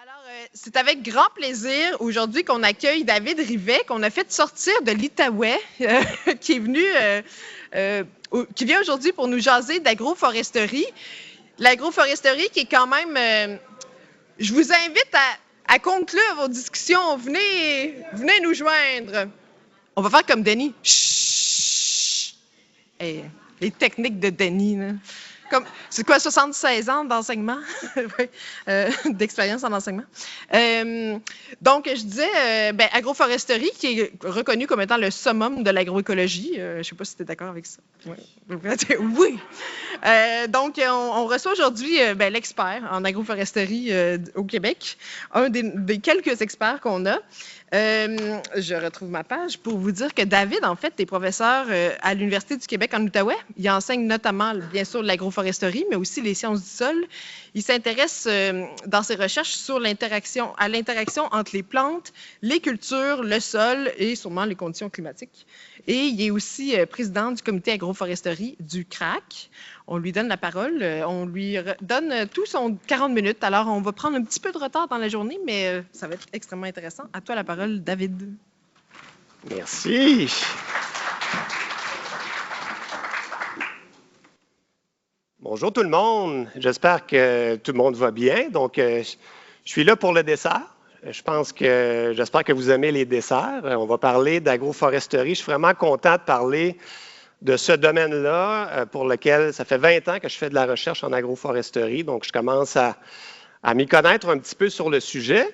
Alors, c'est avec grand plaisir aujourd'hui qu'on accueille David Rivet, qu'on a fait sortir de l'Outaouais, qui est venu, qui vient aujourd'hui pour nous jaser d'agroforesterie. L'agroforesterie qui est quand même... je vous invite à conclure vos discussions. Venez nous joindre. On va faire comme Denis. Chut! Hey, les techniques de Denis, là. C'est quoi, 76 ans d'enseignement? Oui, d'expérience en enseignement. Donc, je disais, agroforesterie, qui est reconnue comme étant le summum de l'agroécologie. Je ne sais pas si tu es d'accord avec ça. Oui. Donc, on reçoit aujourd'hui l'expert en agroforesterie au Québec, un des quelques experts qu'on a. Je retrouve ma page pour vous dire que David, en fait, est professeur à l'Université du Québec en Outaouais. Il enseigne notamment, bien sûr, l'agroforesterie, mais aussi les sciences du sol. Il s'intéresse dans ses recherches sur l'interaction entre les plantes, les cultures, le sol et sûrement les conditions climatiques. Et il est aussi président du comité agroforesterie du CRAC. On lui donne la parole, on lui donne tout son 40 minutes. Alors, on va prendre un petit peu de retard dans la journée, mais ça va être extrêmement intéressant. À toi la parole, David. Merci. Bonjour tout le monde. J'espère que tout le monde va bien. Donc, je suis là pour le dessert. J'espère que vous aimez les desserts. On va parler d'agroforesterie. Je suis vraiment content de parler de ce domaine-là pour lequel ça fait 20 ans que je fais de la recherche en agroforesterie. Donc, je commence à m'y connaître un petit peu sur le sujet.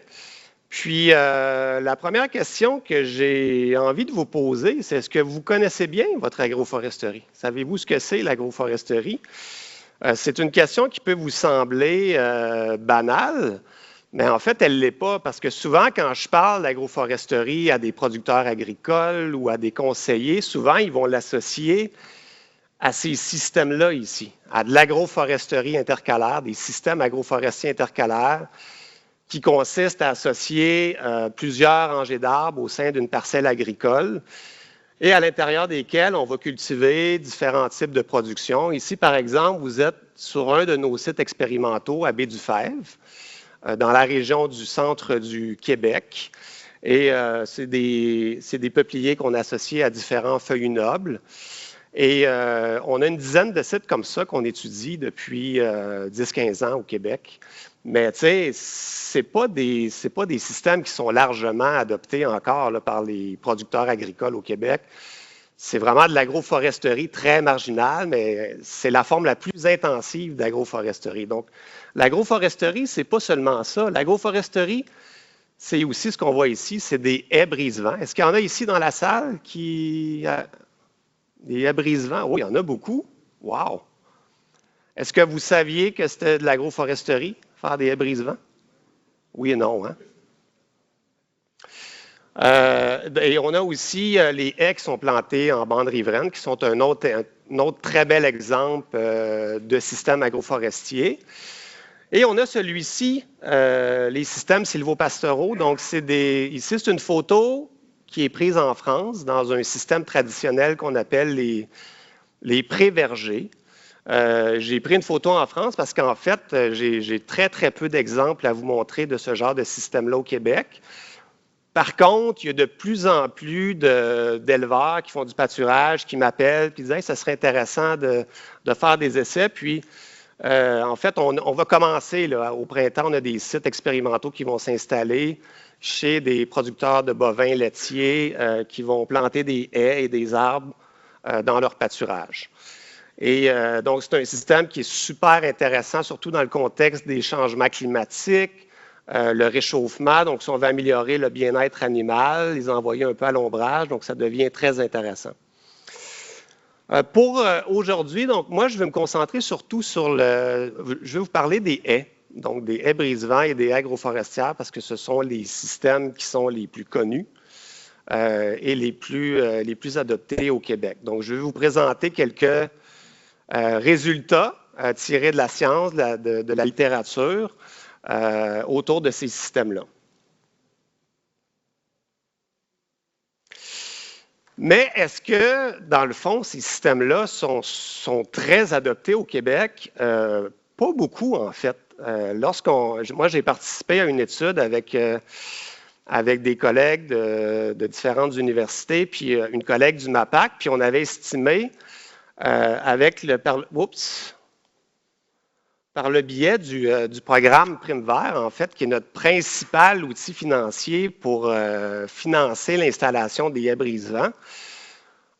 Puis, la première question que j'ai envie de vous poser, c'est est-ce que vous connaissez bien votre agroforesterie? Savez-vous ce que c'est l'agroforesterie? C'est une question qui peut vous sembler banale, mais en fait, elle ne l'est pas, parce que souvent, quand je parle d'agroforesterie à des producteurs agricoles ou à des conseillers, souvent, ils vont l'associer à ces systèmes-là ici, à de l'agroforesterie intercalaire, des systèmes agroforestiers intercalaires qui consistent à associer plusieurs rangées d'arbres au sein d'une parcelle agricole et à l'intérieur desquels on va cultiver différents types de production. Ici, par exemple, vous êtes sur un de nos sites expérimentaux à Baie-du-Fèvre, dans la région du centre du Québec. Et c'est des peupliers qu'on associe à différents feuillus nobles. Et on a une dizaine de sites comme ça qu'on étudie depuis 10-15 ans au Québec. Mais tu sais, c'est pas des systèmes qui sont largement adoptés encore là, par les producteurs agricoles au Québec. C'est vraiment de l'agroforesterie très marginale, mais c'est la forme la plus intensive d'agroforesterie. Donc, l'agroforesterie, c'est pas seulement ça. L'agroforesterie, c'est aussi ce qu'on voit ici, c'est des haies brise-vent. Est-ce qu'il y en a ici dans la salle qui... Des haies brise-vent? Oui, il y en a beaucoup. Wow! Est-ce que vous saviez que c'était de l'agroforesterie, faire des haies brise-vent? Oui et non, hein? Et on a aussi les haies qui sont plantées en bande riveraine, qui sont un autre très bel exemple de système agroforestier. Et on a celui-ci, les systèmes sylvopastoraux. Donc, ici, c'est une photo qui est prise en France dans un système traditionnel qu'on appelle les pré-vergers. J'ai pris une photo en France parce qu'en fait, j'ai très, très peu d'exemples à vous montrer de ce genre de système-là au Québec. Par contre, il y a de plus en plus d'éleveurs qui font du pâturage, qui m'appellent, qui disent hey, « ça serait intéressant de faire des essais ». Puis, en fait, on va commencer là, au printemps, on a des sites expérimentaux qui vont s'installer chez des producteurs de bovins laitiers qui vont planter des haies et des arbres dans leur pâturage. Et donc, c'est un système qui est super intéressant, surtout dans le contexte des changements climatiques, le réchauffement. Donc, si on veut améliorer le bien-être animal, les envoyer un peu à l'ombrage, donc ça devient très intéressant. Pour aujourd'hui, donc moi, je vais me concentrer surtout sur je vais vous parler des haies, donc des haies brise-vent et des haies agroforestières, parce que ce sont les systèmes qui sont les plus connus et les plus adoptés au Québec. Donc, je vais vous présenter quelques résultats tirés de la science, de la littérature autour de ces systèmes-là. Mais est-ce que, dans le fond, ces systèmes-là sont très adoptés au Québec? Pas beaucoup, en fait. Moi, j'ai participé à une étude avec des collègues de différentes universités, puis une collègue du MAPAC, puis on avait estimé par le biais du programme Prime Vert, en fait, qui est notre principal outil financier pour financer l'installation des haies brise-vent.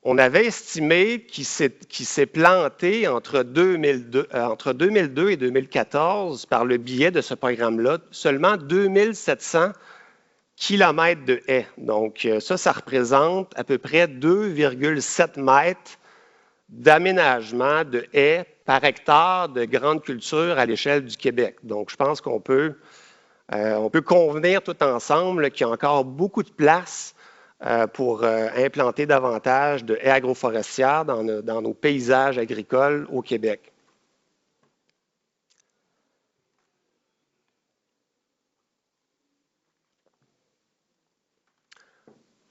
On avait estimé qu'il s'est planté entre 2002 et 2014, par le biais de ce programme-là, seulement 2700 kilomètres de haies. Donc, ça représente à peu près 2,7 mètres d'aménagement de haies par hectare de grandes cultures à l'échelle du Québec. Donc, je pense qu'on peut convenir tout ensemble qu'il y a encore beaucoup de place pour implanter davantage de haies agroforestières dans nos paysages agricoles au Québec.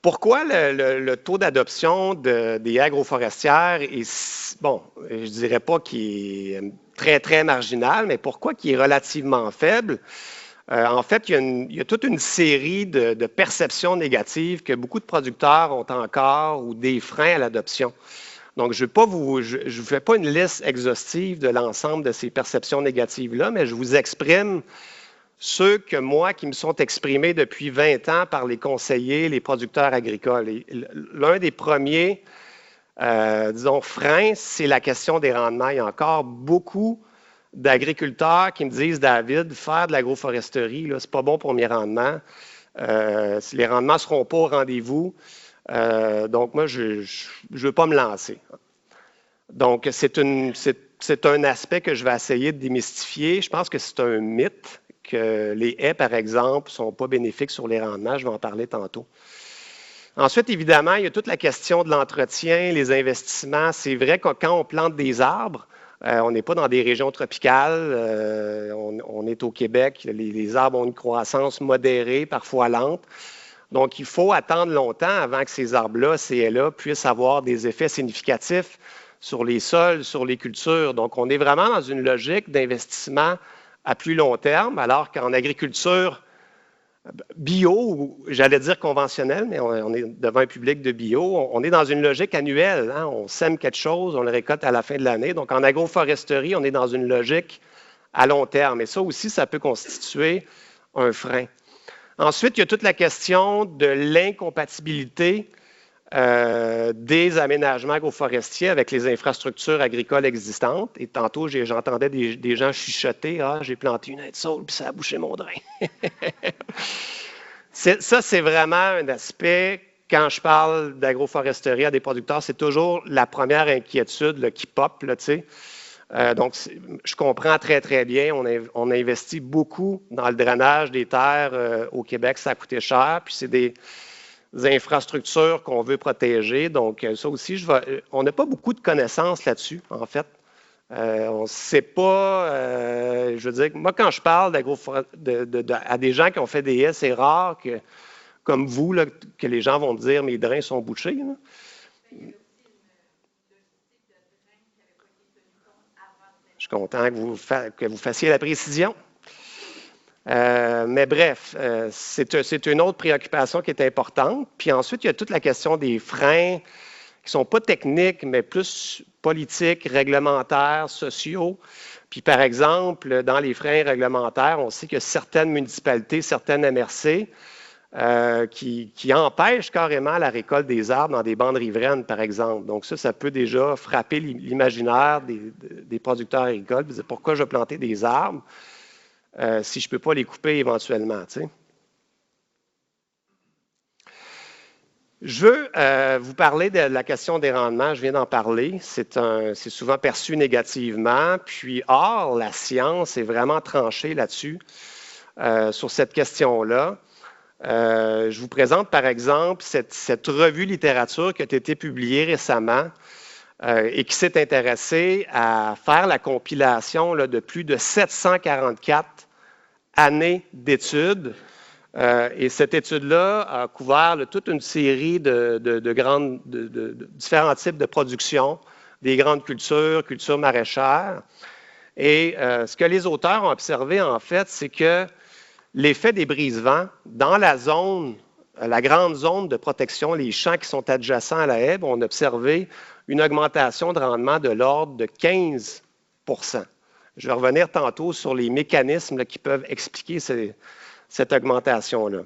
Pourquoi le taux d'adoption des haies agroforestières est, bon, je ne dirais pas qu'il est très, très marginal, mais pourquoi il est relativement faible? En fait, il y a toute une série de perceptions négatives que beaucoup de producteurs ont encore ou des freins à l'adoption. Donc, je ne fais pas une liste exhaustive de l'ensemble de ces perceptions négatives-là, mais je vous exprime ceux qui me sont exprimés depuis 20 ans par les conseillers, les producteurs agricoles. L'un des premiers, freins, c'est la question des rendements. Il y a encore beaucoup d'agriculteurs qui me disent, David, faire de l'agroforesterie, ce n'est pas bon pour mes rendements. Les rendements ne seront pas au rendez-vous. Donc, moi, je ne veux pas me lancer. Donc, c'est un aspect que je vais essayer de démystifier. Je pense que c'est un mythe que les haies, par exemple, ne sont pas bénéfiques sur les rendements. Je vais en parler tantôt. Ensuite, évidemment, il y a toute la question de l'entretien, les investissements. C'est vrai que quand on plante des arbres, on n'est pas dans des régions tropicales. On est au Québec. Les arbres ont une croissance modérée, parfois lente. Donc, il faut attendre longtemps avant que ces arbres-là, ces haies-là, puissent avoir des effets significatifs sur les sols, sur les cultures. Donc, on est vraiment dans une logique d'investissement à plus long terme, alors qu'en agriculture bio, ou j'allais dire conventionnelle, mais on est devant un public de bio, on est dans une logique annuelle. Hein? On sème quelque chose, on le récolte à la fin de l'année. Donc, en agroforesterie, on est dans une logique à long terme. Et ça aussi, ça peut constituer un frein. Ensuite, il y a toute la question de l'incompatibilité des aménagements agroforestiers avec les infrastructures agricoles existantes. Et tantôt, j'entendais des gens chuchoter, « Ah, j'ai planté une haie de saule, puis ça a bouché mon drain. » Ça, c'est vraiment un aspect, quand je parle d'agroforesterie à des producteurs, c'est toujours la première inquiétude là, qui pop, là, tu sais. Donc, je comprends très, très bien. On investit beaucoup dans le drainage des terres au Québec. Ça a coûté cher. Puis, c'est des infrastructures qu'on veut protéger. Donc, ça aussi, on n'a pas beaucoup de connaissances là-dessus, en fait. On ne sait pas, je veux dire, moi, quand je parle à des gens qui ont fait des haies, c'est rare que, comme vous, là, que les gens vont me dire « mes drains sont bouchés ». Je suis content que vous fassiez la précision. Mais bref, c'est une autre préoccupation qui est importante. Puis ensuite, il y a toute la question des freins qui ne sont pas techniques, mais plus politiques, réglementaires, sociaux. Puis par exemple, dans les freins réglementaires, on sait que certaines municipalités, certaines MRC, qui empêchent carrément la récolte des arbres dans des bandes riveraines, par exemple. Donc ça peut déjà frapper l'imaginaire des producteurs agricoles. Ils disent, pourquoi je vais planter des arbres si je ne peux pas les couper éventuellement, tu sais? Je veux vous parler de la question des rendements. Je viens d'en parler. C'est souvent perçu négativement. Puis, or, la science est vraiment tranchée là-dessus, sur cette question-là. Je vous présente, par exemple, cette revue littérature qui a été publiée récemment et qui s'est intéressée à faire la compilation là, de plus de 744 années d'études. Et cette étude-là a couvert toute une série de différents types de production, des grandes cultures, cultures maraîchères. Et ce que les auteurs ont observé, en fait, c'est que l'effet des brise-vents dans la zone, la grande zone de protection, les champs qui sont adjacents à la haie, on a observé une augmentation de rendement de l'ordre de 15 %. Je vais revenir tantôt sur les mécanismes là, qui peuvent expliquer cette augmentation-là.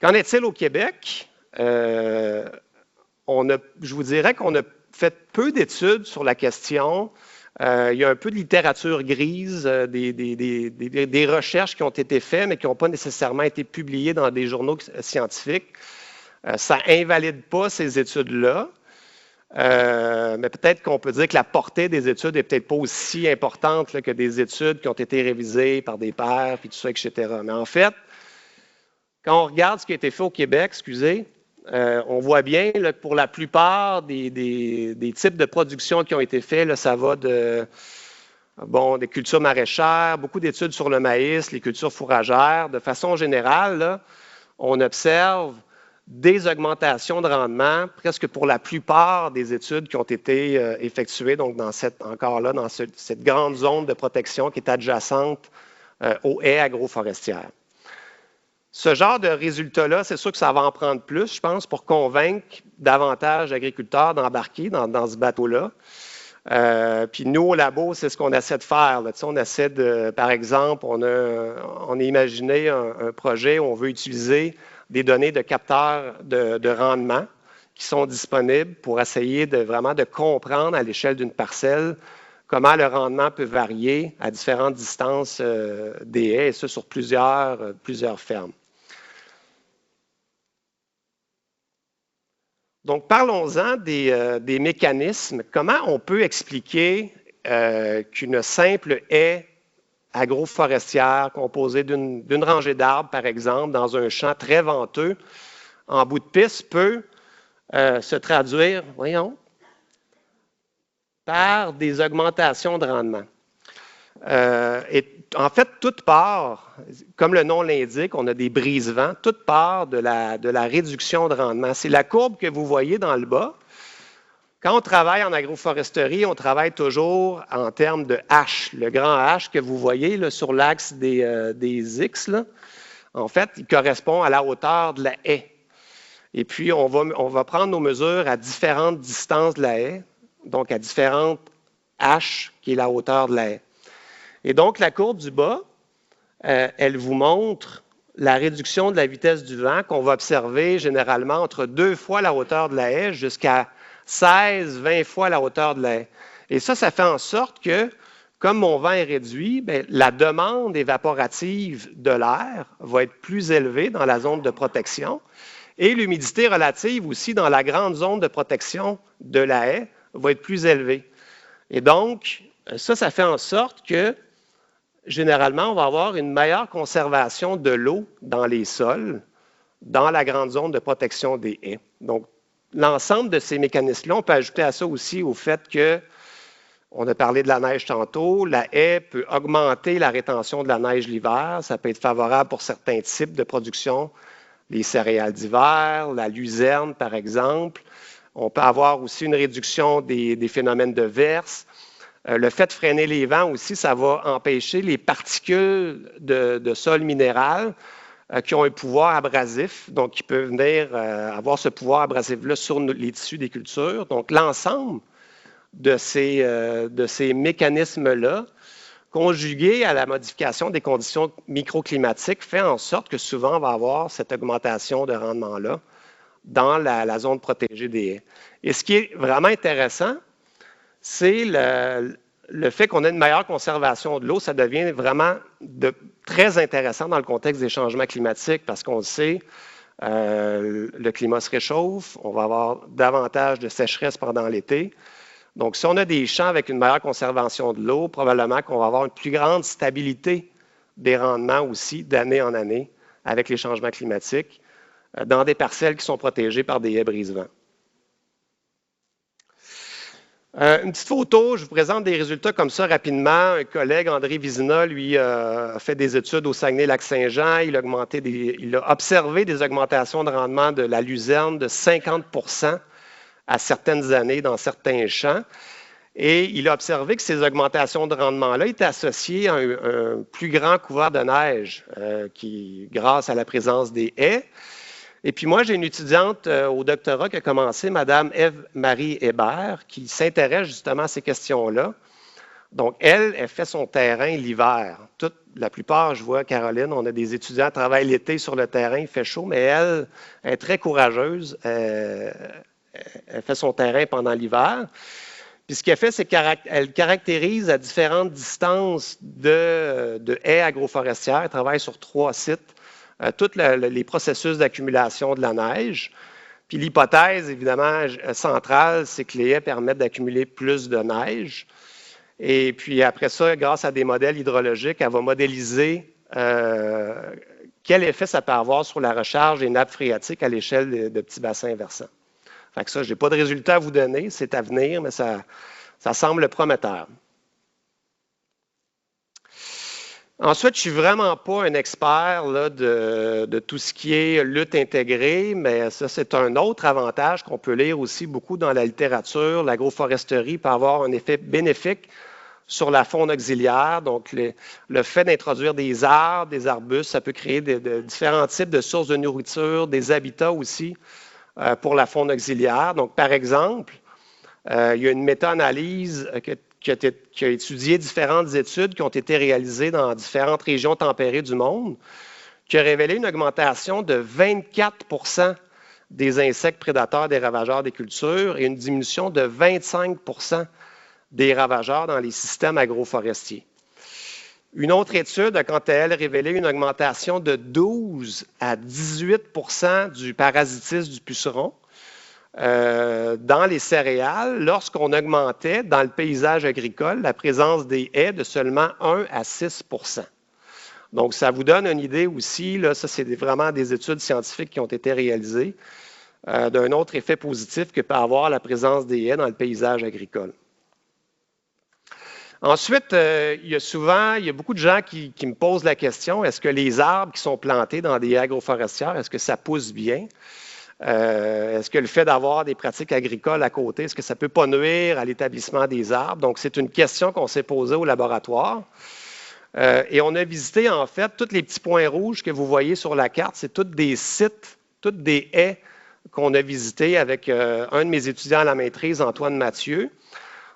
Qu'en est-il au Québec? Je vous dirais qu'on a fait peu d'études sur la question. Il y a un peu de littérature grise, des recherches qui ont été faites, mais qui n'ont pas nécessairement été publiées dans des journaux scientifiques. Ça n'invalide pas ces études-là, mais peut-être qu'on peut dire que la portée des études n'est peut-être pas aussi importante là, que des études qui ont été révisées par des pairs, puis tout ça, etc. Mais en fait, quand on regarde ce qui a été fait au Québec, on voit bien là, que pour la plupart des types de production qui ont été faits, là, ça va des cultures maraîchères, beaucoup d'études sur le maïs, les cultures fourragères. De façon générale, là, on observe des augmentations de rendement presque pour la plupart des études qui ont été effectuées donc dans cette grande zone de protection qui est adjacente aux haies agroforestières. Ce genre de résultats-là, c'est sûr que ça va en prendre plus, je pense, pour convaincre davantage d'agriculteurs d'embarquer dans ce bateau-là. Puis nous, au labo, c'est ce qu'on essaie de faire. Là. On essaie de, par exemple, on a imaginé un projet où on veut utiliser des données de capteurs de rendement qui sont disponibles pour essayer vraiment de comprendre à l'échelle d'une parcelle comment le rendement peut varier à différentes distances des haies, et ça sur plusieurs fermes. Donc, parlons-en des mécanismes. Comment on peut expliquer qu'une simple haie agroforestière composée d'une rangée d'arbres, par exemple, dans un champ très venteux, en bout de piste, peut se traduire, par des augmentations de rendement? En fait, toute part, comme le nom l'indique, on a des brise-vents, toute part de la réduction de rendement. C'est la courbe que vous voyez dans le bas. Quand on travaille en agroforesterie, on travaille toujours en termes de H. Le grand H que vous voyez là, sur l'axe des X, là, en fait, il correspond à la hauteur de la haie. Et puis, on va prendre nos mesures à différentes distances de la haie, donc à différentes H, qui est la hauteur de la haie. Et donc, la courbe du bas, elle vous montre la réduction de la vitesse du vent qu'on va observer généralement entre 2 fois la hauteur de la haie jusqu'à 16-20 fois la hauteur de la haie. Et ça fait en sorte que, comme mon vent est réduit, la demande évaporative de l'air va être plus élevée dans la zone de protection et l'humidité relative aussi dans la grande zone de protection de la haie va être plus élevée. Et donc, ça fait en sorte que, généralement, on va avoir une meilleure conservation de l'eau dans les sols, dans la grande zone de protection des haies. Donc, l'ensemble de ces mécanismes-là, on peut ajouter à ça aussi au fait que, on a parlé de la neige tantôt, la haie peut augmenter la rétention de la neige l'hiver, ça peut être favorable pour certains types de production, les céréales d'hiver, la luzerne par exemple. On peut avoir aussi une réduction des phénomènes de verse. Le fait de freiner les vents aussi, ça va empêcher les particules de sol minéral qui ont un pouvoir abrasif, donc qui peuvent venir avoir ce pouvoir abrasif-là sur les tissus des cultures. Donc, l'ensemble de ces mécanismes-là, conjugués à la modification des conditions microclimatiques, fait en sorte que souvent, on va avoir cette augmentation de rendement-là dans la zone protégée des haies. Et ce qui est vraiment intéressant, c'est le fait qu'on ait une meilleure conservation de l'eau. Ça devient vraiment très intéressant dans le contexte des changements climatiques parce qu'on le sait, le climat se réchauffe, on va avoir davantage de sécheresse pendant l'été. Donc, si on a des champs avec une meilleure conservation de l'eau, probablement qu'on va avoir une plus grande stabilité des rendements aussi d'année en année avec les changements climatiques dans des parcelles qui sont protégées par des haies brise-vent. Une petite photo, je vous présente des résultats comme ça rapidement. Un collègue, André Vizina, lui, a fait des études au Saguenay-Lac-Saint-Jean. Il a observé des augmentations de rendement de la luzerne de 50 % à certaines années dans certains champs. Et il a observé que ces augmentations de rendement-là étaient associées à un plus grand couvert de neige grâce à la présence des haies. Et puis moi, j'ai une étudiante au doctorat qui a commencé, Mme Ève-Marie Hébert, qui s'intéresse justement à ces questions-là. Donc, elle fait son terrain l'hiver. La plupart, je vois, Caroline, on a des étudiants qui travaillent l'été sur le terrain, il fait chaud, mais elle est très courageuse. Elle fait son terrain pendant l'hiver. Puis ce qu'elle fait, c'est qu'elle caractérise à différentes distances de haies agroforestières. Elle travaille sur 3 sites, tous les processus d'accumulation de la neige. Puis l'hypothèse, évidemment, centrale, c'est que les haies permettent d'accumuler plus de neige. Et puis après ça, grâce à des modèles hydrologiques, elle va modéliser quel effet ça peut avoir sur la recharge des nappes phréatiques à l'échelle de petits bassins versants. Fait que ça, je n'ai pas de résultat à vous donner, c'est à venir, mais ça semble prometteur. Ensuite, je ne suis vraiment pas un expert là, de tout ce qui est lutte intégrée, mais ça, c'est un autre avantage qu'on peut lire aussi beaucoup dans la littérature. L'agroforesterie peut avoir un effet bénéfique sur la faune auxiliaire. Donc, le fait d'introduire des arbres, des arbustes, ça peut créer différents types de sources de nourriture, des habitats aussi pour la faune auxiliaire. Donc, par exemple, il y a une méta-analyse qui a étudié différentes études qui ont été réalisées dans différentes régions tempérées du monde, qui a révélé une augmentation de 24 des insectes prédateurs des ravageurs des cultures et une diminution de 25 des ravageurs dans les systèmes agroforestiers. Une autre étude a, quant à elle, révélé une augmentation de 12 à 18 du parasitisme du puceron dans les céréales lorsqu'on augmentait dans le paysage agricole la présence des haies de seulement 1 à 6 Donc, ça vous donne une idée aussi, là, ça c'est vraiment des études scientifiques qui ont été réalisées, d'un autre effet positif que peut avoir la présence des haies dans le paysage agricole. Ensuite, il y a beaucoup de gens qui me posent la question, est-ce que les arbres qui sont plantés dans des haies agroforestières, est-ce que ça pousse bien? Est-ce que le fait d'avoir des pratiques agricoles à côté, est-ce que ça ne peut pas nuire à l'établissement des arbres? Donc, c'est une question qu'on s'est posée au laboratoire. Et on a visité, en fait, tous les petits points rouges que vous voyez sur la carte. C'est tous des sites, toutes des haies qu'on a visités avec un de mes étudiants à la maîtrise, Antoine Mathieu.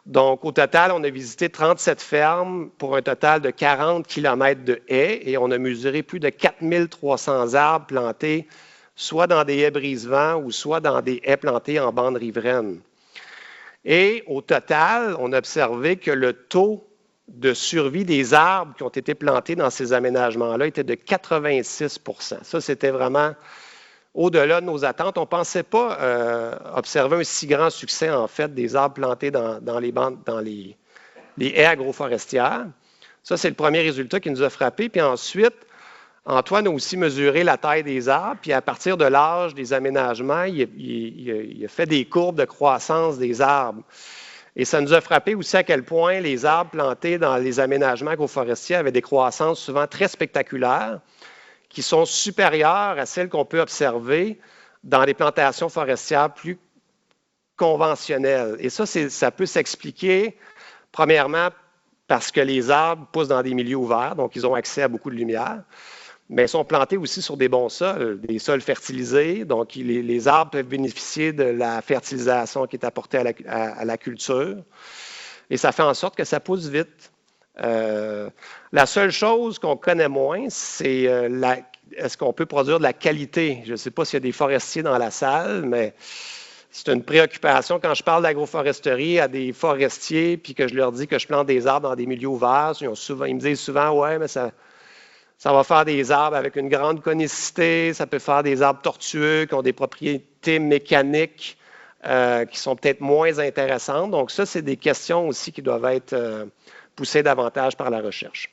Donc, au total, on a visité 37 fermes pour un total de 40 km de haies et on a mesuré plus de 4300 arbres plantés soit dans des haies brise-vent ou soit dans des haies plantées en bande riveraine. Et au total, on a observé que le taux de survie des arbres qui ont été plantés dans ces aménagements-là était de 86 % Ça, c'était vraiment au-delà de nos attentes. On ne pensait pas observer un si grand succès, en fait, des arbres plantés dans les haies agroforestières. Ça, c'est le premier résultat qui nous a frappé. Puis ensuite, Antoine a aussi mesuré la taille des arbres, puis à partir de l'âge des aménagements, il a fait des courbes de croissance des arbres. Et ça nous a frappé aussi à quel point les arbres plantés dans les aménagements agroforestiers avaient des croissances souvent très spectaculaires, qui sont supérieures à celles qu'on peut observer dans les plantations forestières plus conventionnelles. Et ça peut s'expliquer, premièrement, parce que les arbres poussent dans des milieux ouverts, donc ils ont accès à beaucoup de lumière, mais ils sont plantés aussi sur des bons sols, des sols fertilisés, donc les arbres peuvent bénéficier de la fertilisation qui est apportée à la culture, et ça fait en sorte que ça pousse vite. La seule chose qu'on connaît moins, c'est est-ce qu'on peut produire de la qualité? Je ne sais pas s'il y a des forestiers dans la salle, mais c'est une préoccupation. Quand je parle d'agroforesterie à des forestiers, puis que je leur dis que je plante des arbres dans des milieux ouverts, ils me disent souvent, ouais, mais ça va faire des arbres avec une grande conicité, ça peut faire des arbres tortueux qui ont des propriétés mécaniques qui sont peut-être moins intéressantes. Donc ça, c'est des questions aussi qui doivent être poussées davantage par la recherche.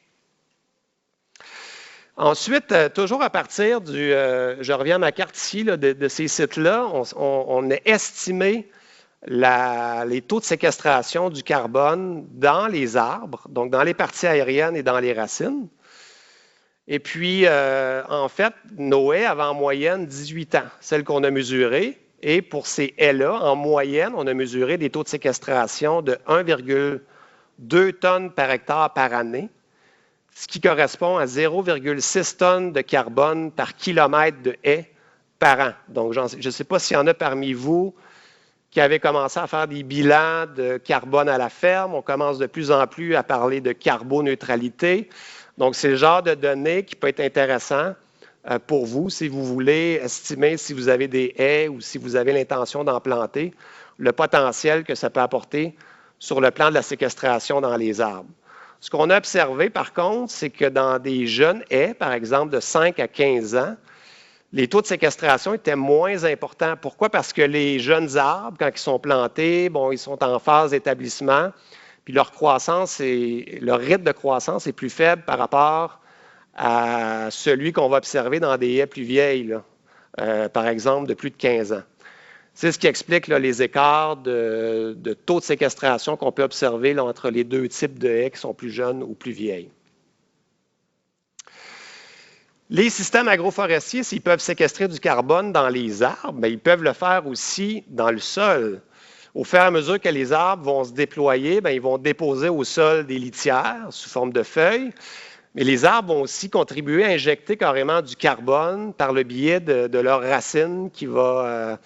Ensuite, toujours à partir je reviens à ma carte ici, là, de ces sites-là, on a estimé les taux de séquestration du carbone dans les arbres, donc dans les parties aériennes et dans les racines. Et puis, en fait, nos haies avaient en moyenne 18 ans, celles qu'on a mesurées. Et pour ces haies-là, en moyenne, on a mesuré des taux de séquestration de 1,2 tonnes par hectare par année, ce qui correspond à 0,6 tonnes de carbone par kilomètre de haies par an. Donc, je ne sais pas s'il y en a parmi vous qui avaient commencé à faire des bilans de carbone à la ferme. On commence de plus en plus à parler de carboneutralité. Donc, c'est le genre de données qui peut être intéressant pour vous si vous voulez estimer si vous avez des haies ou si vous avez l'intention d'en planter, le potentiel que ça peut apporter sur le plan de la séquestration dans les arbres. Ce qu'on a observé, par contre, c'est que dans des jeunes haies, par exemple de 5 à 15 ans, les taux de séquestration étaient moins importants. Pourquoi? Parce que les jeunes arbres, quand ils sont plantés, bon, ils sont en phase d'établissement, puis leur croissance leur rythme de croissance est plus faible par rapport à celui qu'on va observer dans des haies plus vieilles, là, par exemple de plus de 15 ans. C'est ce qui explique là, les écarts de taux de séquestration qu'on peut observer là, entre les deux types de haies qui sont plus jeunes ou plus vieilles. Les systèmes agroforestiers, s'ils peuvent séquestrer du carbone dans les arbres, bien, ils peuvent le faire aussi dans le sol. Au fur et à mesure que les arbres vont se déployer, bien, ils vont déposer au sol des litières sous forme de feuilles. Mais les arbres vont aussi contribuer à injecter carrément du carbone par le biais de leurs racines qui vont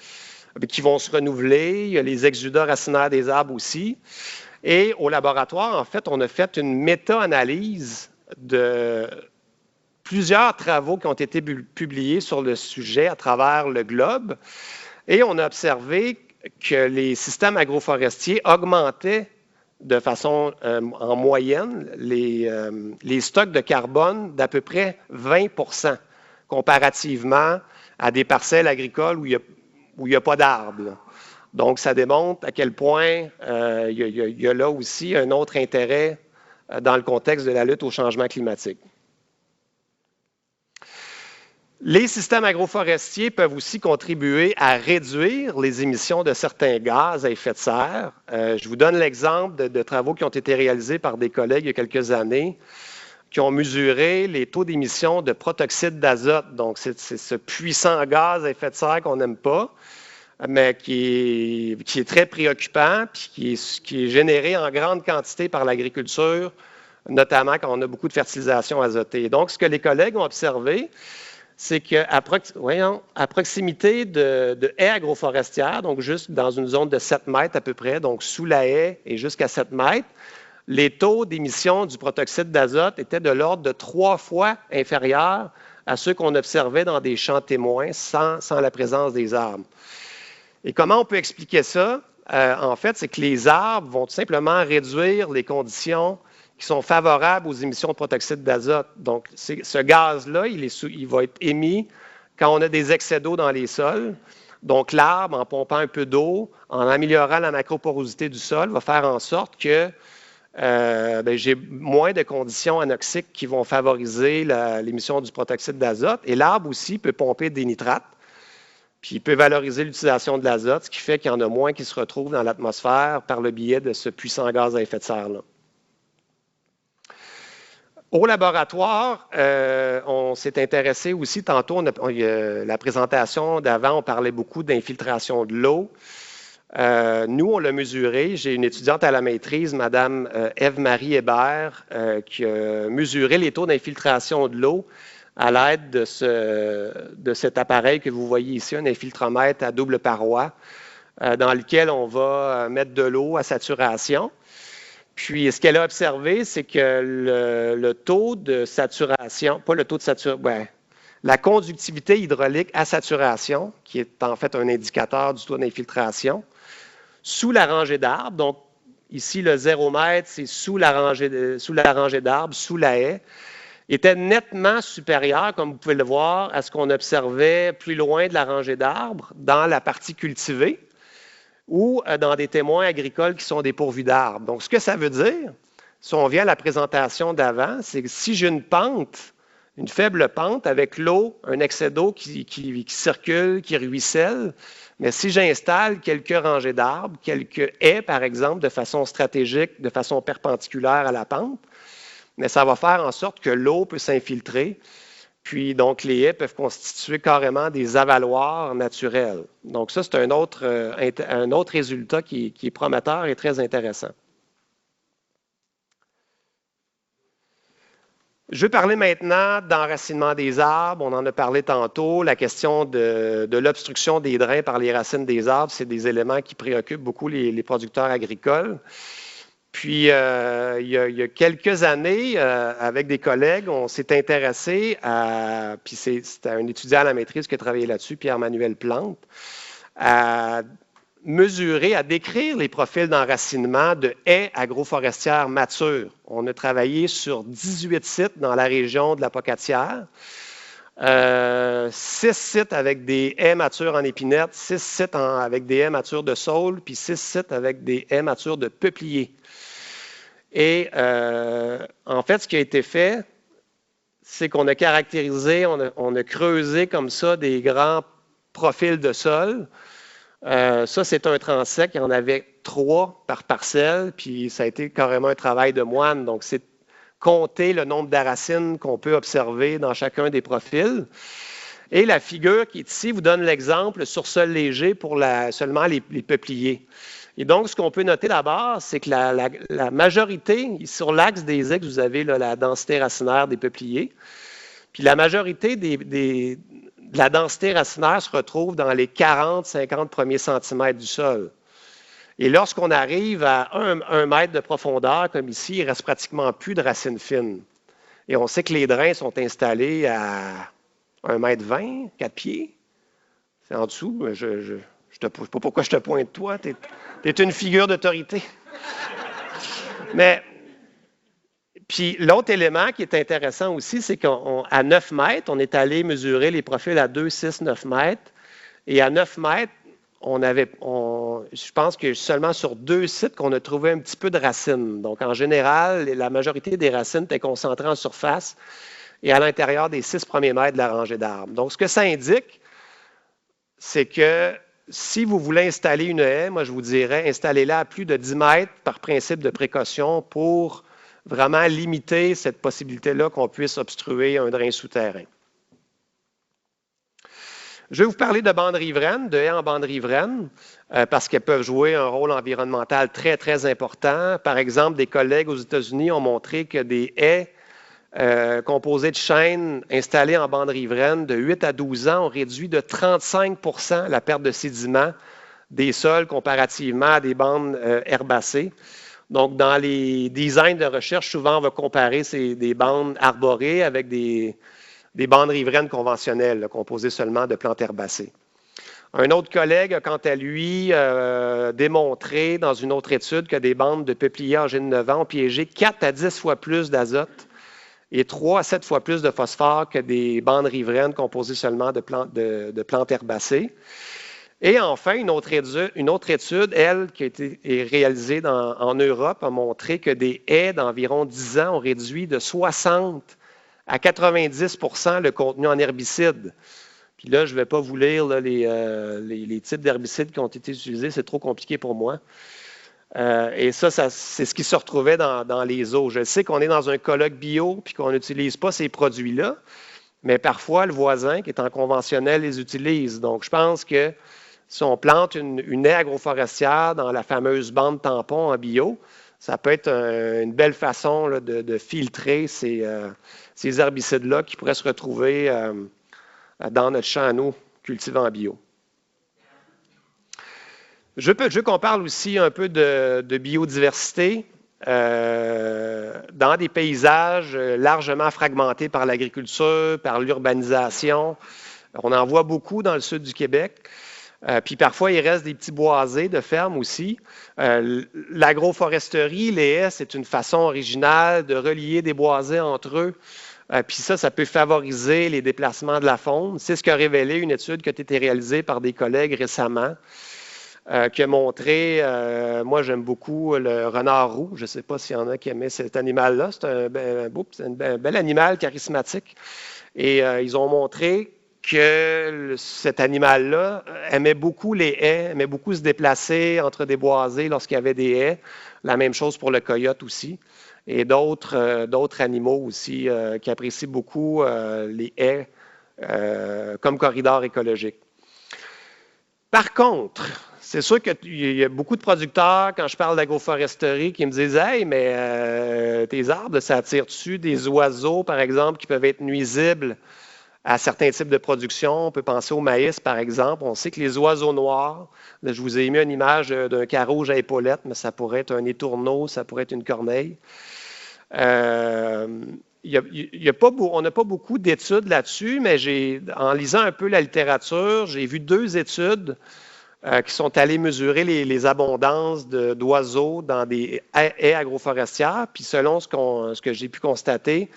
se renouveler. Il y a les exudats racinaires des arbres aussi. Et au laboratoire, en fait, on a fait une méta-analyse de plusieurs travaux qui ont été publiés sur le sujet à travers le globe. Et on a observé que les systèmes agroforestiers augmentaient de façon en moyenne les stocks de carbone d'à peu près 20 % comparativement à des parcelles agricoles où il n'y a pas d'arbres. Donc, ça démontre à quel point il y a là aussi un autre intérêt dans le contexte de la lutte au changement climatique. Les systèmes agroforestiers peuvent aussi contribuer à réduire les émissions de certains gaz à effet de serre. Je vous donne l'exemple de travaux qui ont été réalisés par des collègues il y a quelques années qui ont mesuré les taux d'émission de protoxyde d'azote. Donc, c'est ce puissant gaz à effet de serre qu'on n'aime pas, mais qui est très préoccupant puis qui est généré en grande quantité par l'agriculture, notamment quand on a beaucoup de fertilisation azotée. Donc, ce que les collègues ont observé, c'est qu'à proximité de haies agroforestières, donc juste dans une zone de 7 mètres à peu près, donc sous la haie et jusqu'à 7 mètres, les taux d'émission du protoxyde d'azote étaient de l'ordre de 3 fois inférieurs à ceux qu'on observait dans des champs témoins sans la présence des arbres. Et comment on peut expliquer ça? En fait, c'est que les arbres vont tout simplement réduire les conditions qui sont favorables aux émissions de protoxyde d'azote. Donc, ce gaz-là, il va être émis quand on a des excès d'eau dans les sols. Donc, l'arbre, en pompant un peu d'eau, en améliorant la macroporosité du sol, va faire en sorte que j'ai moins de conditions anoxiques qui vont favoriser l'émission du protoxyde d'azote. Et l'arbre aussi peut pomper des nitrates, puis il peut valoriser l'utilisation de l'azote, ce qui fait qu'il y en a moins qui se retrouvent dans l'atmosphère par le biais de ce puissant gaz à effet de serre-là. Au laboratoire, on s'est intéressé aussi, tantôt, la présentation d'avant, on parlait beaucoup d'infiltration de l'eau. Nous, on l'a mesuré. J'ai une étudiante à la maîtrise, Mme Ève-Marie Hébert, qui a mesuré les taux d'infiltration de l'eau à l'aide de cet appareil que vous voyez ici, un infiltromètre à double paroi, dans lequel on va mettre de l'eau à saturation. Puis, ce qu'elle a observé, c'est que le taux de saturation, pas le taux de saturation, la conductivité hydraulique à saturation, qui est en fait un indicateur du taux d'infiltration, sous la rangée d'arbres, donc ici le 0 mètre, c'est sous la rangée d'arbres, sous la haie, était nettement supérieur, comme vous pouvez le voir, à ce qu'on observait plus loin de la rangée d'arbres, dans la partie cultivée, ou dans des témoins agricoles qui sont dépourvus d'arbres. Donc, ce que ça veut dire, si on vient à la présentation d'avant, c'est que si j'ai une pente, une faible pente avec l'eau, un excès d'eau qui circule, qui ruisselle, mais si j'installe quelques rangées d'arbres, quelques haies, par exemple, de façon stratégique, de façon perpendiculaire à la pente, mais ça va faire en sorte que l'eau peut s'infiltrer, Puis, donc, les haies peuvent constituer carrément des avaloirs naturels. Donc, ça, c'est un autre résultat qui est prometteur et très intéressant. Je vais parler maintenant d'enracinement des arbres. On en a parlé tantôt. La question de l'obstruction des drains par les racines des arbres, c'est des éléments qui préoccupent beaucoup les producteurs agricoles. Puis, il y a quelques années, avec des collègues, on s'est intéressé à, puis c'était un étudiant à la maîtrise qui a travaillé là-dessus, Pierre-Manuel Plante, à mesurer, à décrire les profils d'enracinement de haies agroforestières matures. On a travaillé sur 18 sites dans la région de la Pocatière, 6 sites avec des haies matures en épinette, 6 sites avec des haies matures de saule, puis 6 sites avec des haies matures de peuplier. Et en fait, ce qui a été fait, c'est qu'on a caractérisé, on a creusé comme ça des grands profils de sol. Ça, c'est un transect. Il y en avait 3 par parcelle, puis ça a été carrément un travail de moine. Donc, c'est compter le nombre d'aracines qu'on peut observer dans chacun des profils. Et la figure qui est ici vous donne l'exemple sur sol léger pour seulement les peupliers. Et donc, ce qu'on peut noter d'abord, c'est que la majorité, sur l'axe des X, vous avez là, la densité racinaire des peupliers. Puis la majorité de la densité racinaire se retrouve dans les 40-50 premiers centimètres du sol. Et lorsqu'on arrive à 1 mètre de profondeur, comme ici, il ne reste pratiquement plus de racines fines. Et on sait que les drains sont installés à 1,20 m, 4 pieds. C'est en dessous. Je ne sais pas pourquoi je te pointe toi. Tu es une figure d'autorité. Mais, puis l'autre élément qui est intéressant aussi, c'est qu'à 9 mètres, on est allé mesurer les profils à 2, 6, 9 mètres. Et à 9 mètres, je pense que seulement sur 2 sites qu'on a trouvé un petit peu de racines. Donc, en général, la majorité des racines étaient concentrées en surface et à l'intérieur des 6 premiers mètres de la rangée d'arbres. Donc, ce que ça indique, c'est que si vous voulez installer une haie, moi, je vous dirais, installez-la à plus de 10 mètres par principe de précaution pour vraiment limiter cette possibilité-là qu'on puisse obstruer un drain souterrain. Je vais vous parler de bandes riveraines, de haies en bandes riveraines, parce qu'elles peuvent jouer un rôle environnemental très, très important. Par exemple, des collègues aux États-Unis ont montré que des haies composées de chênes installées en bandes riveraines de 8 à 12 ans ont réduit de 35 % la perte de sédiments des sols comparativement à des bandes herbacées. Donc, dans les designs de recherche, souvent, on va comparer des bandes arborées avec des bandes riveraines conventionnelles, là, composées seulement de plantes herbacées. Un autre collègue a, quant à lui, démontré dans une autre étude que des bandes de peupliers âgés de 9 ans ont piégé 4 à 10 fois plus d'azote et 3 à 7 fois plus de phosphore que des bandes riveraines composées seulement de plantes herbacées. Et enfin, une autre étude, elle, qui a été réalisée en Europe, a montré que des haies d'environ 10 ans ont réduit de 60 à 90 % le contenu en herbicides. Puis là, je ne vais pas vous lire là, les types d'herbicides qui ont été utilisés, c'est trop compliqué pour moi. Et ça c'est ce qui se retrouvait dans les eaux. Je sais qu'on est dans un colloque bio puis qu'on n'utilise pas ces produits-là, mais parfois, le voisin qui est en conventionnel les utilise. Donc, je pense que si on plante une haie agroforestière dans la fameuse bande tampon en bio, ça peut être une belle façon là, de filtrer ces herbicides-là qui pourraient se retrouver dans notre champ à nous, cultivés en bio. Je veux qu'on parle aussi un peu de biodiversité dans des paysages largement fragmentés par l'agriculture, par l'urbanisation. On en voit beaucoup dans le sud du Québec. Puis parfois, il reste des petits boisés de ferme aussi. L'agroforesterie, les haies, c'est une façon originale de relier des boisés entre eux. Puis ça peut favoriser les déplacements de la faune. C'est ce qu'a révélé une étude qui a été réalisée par des collègues récemment, qui a montré, moi j'aime beaucoup le renard roux, je ne sais pas s'il y en a qui aimaient cet animal-là, c'est un bel animal charismatique. Et ils ont montré que cet animal-là aimait beaucoup les haies, aimait beaucoup se déplacer entre des boisés lorsqu'il y avait des haies. La même chose pour le coyote aussi. et d'autres animaux aussi qui apprécient beaucoup les haies comme corridor écologique. Par contre, c'est sûr qu'il y a beaucoup de producteurs, quand je parle d'agroforesterie, qui me disent « Hey, mais tes arbres, ça attire-tu des oiseaux, par exemple, qui peuvent être nuisibles à certains types de production? » On peut penser au maïs, par exemple. On sait que les oiseaux noirs, là, je vous ai mis une image d'un carouge à épaulettes, mais ça pourrait être un étourneau, ça pourrait être une corneille. On n'a pas beaucoup d'études là-dessus, mais en lisant un peu la littérature, j'ai vu 2 études qui sont allées mesurer les abondances d'oiseaux dans des haies agroforestières. Puis selon ce que j'ai pu constater,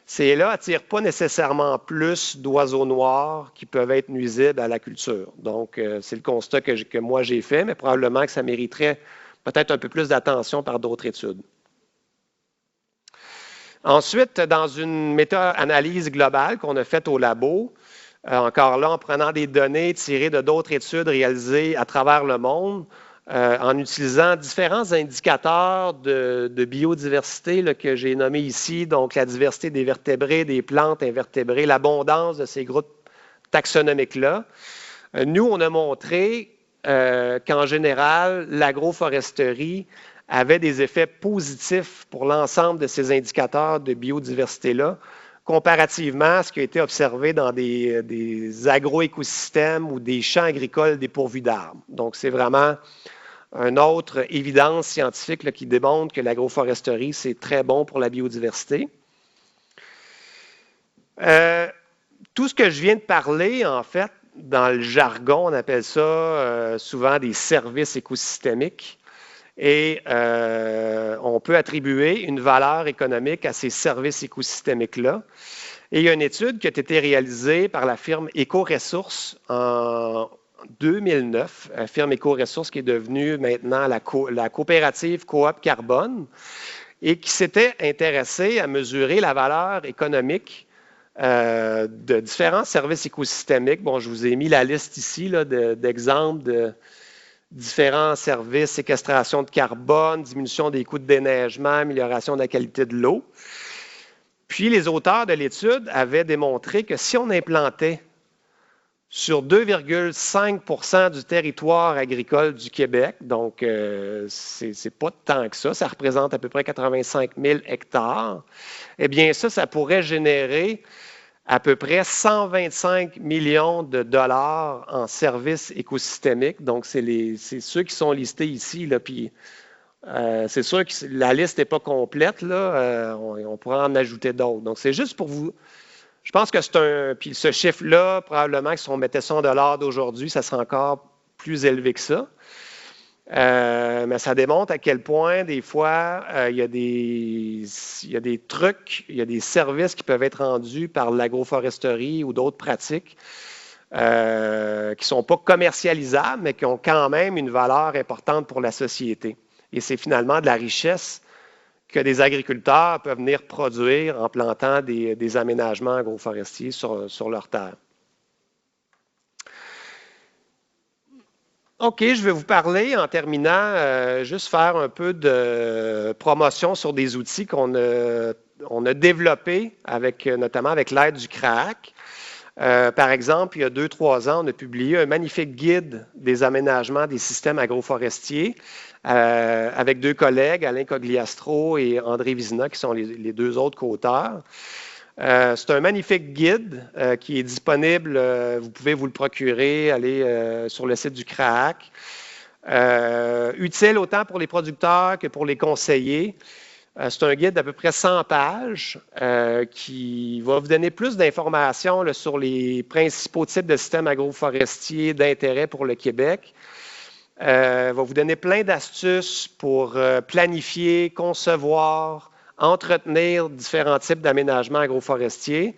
ces haies-là n'attirent pas nécessairement plus d'oiseaux noirs qui peuvent être nuisibles à la culture. Donc, c'est le constat que moi j'ai fait, mais probablement que ça mériterait peut-être un peu plus d'attention par d'autres études. Ensuite, dans une méta-analyse globale qu'on a faite au labo, encore là, en prenant des données tirées de d'autres études réalisées à travers le monde, en utilisant différents indicateurs de biodiversité là, que j'ai nommés ici, donc la diversité des vertébrés, des plantes invertébrées, l'abondance de ces groupes taxonomiques-là. Nous, on a montré qu'en général, l'agroforesterie avait des effets positifs pour l'ensemble de ces indicateurs de biodiversité-là, comparativement à ce qui a été observé dans des agroécosystèmes ou des champs agricoles dépourvus d'arbres. Donc, c'est vraiment une autre évidence scientifique là, qui démontre que l'agroforesterie, c'est très bon pour la biodiversité. Tout ce que je viens de parler, en fait, dans le jargon, on appelle ça souvent des services écosystémiques. Et on peut attribuer une valeur économique à ces services écosystémiques-là. Et il y a une étude qui a été réalisée par la firme Éco-Ressources en 2009, la firme Éco-Ressources qui est devenue maintenant la coopérative Coop Carbone, et qui s'était intéressée à mesurer la valeur économique de différents services écosystémiques. Bon, je vous ai mis la liste ici d'exemples de différents services, séquestration de carbone, diminution des coûts de déneigement, amélioration de la qualité de l'eau. Puis les auteurs de l'étude avaient démontré que si on implantait sur 2,5 % du territoire agricole du Québec, donc c'est pas tant que ça représente à peu près 85 000 hectares, eh bien ça pourrait générer à peu près 125 millions de dollars en services écosystémiques. Donc, c'est ceux qui sont listés ici. Là, puis, c'est sûr que la liste n'est pas complète. Là, on pourra en ajouter d'autres. Donc, c'est juste pour vous... Je pense que c'est un... Puis ce chiffre-là, probablement que si on mettait ça en dollars d'aujourd'hui, ça serait encore plus élevé que ça. Mais ça démontre à quel point, des fois, il y a des trucs, il y a des services qui peuvent être rendus par l'agroforesterie ou d'autres pratiques qui ne sont pas commercialisables, mais qui ont quand même une valeur importante pour la société. Et c'est finalement de la richesse que des agriculteurs peuvent venir produire en plantant des aménagements agroforestiers sur leur terre. OK, je vais vous parler en terminant, juste faire un peu de promotion sur des outils qu'on a développés notamment avec l'aide du CRAAC. Par exemple, il y a 2-3 ans, on a publié un magnifique guide des aménagements des systèmes agroforestiers avec 2 collègues, Alain Cogliastro et André Vizina, qui sont les 2 autres co-auteurs. C'est un magnifique guide qui est disponible, vous pouvez vous le procurer, aller sur le site du CRAAC. Utile autant pour les producteurs que pour les conseillers. C'est un guide d'à peu près 100 pages qui va vous donner plus d'informations sur les principaux types de systèmes agroforestiers d'intérêt pour le Québec. Va vous donner plein d'astuces pour planifier, concevoir, entretenir différents types d'aménagements agroforestiers.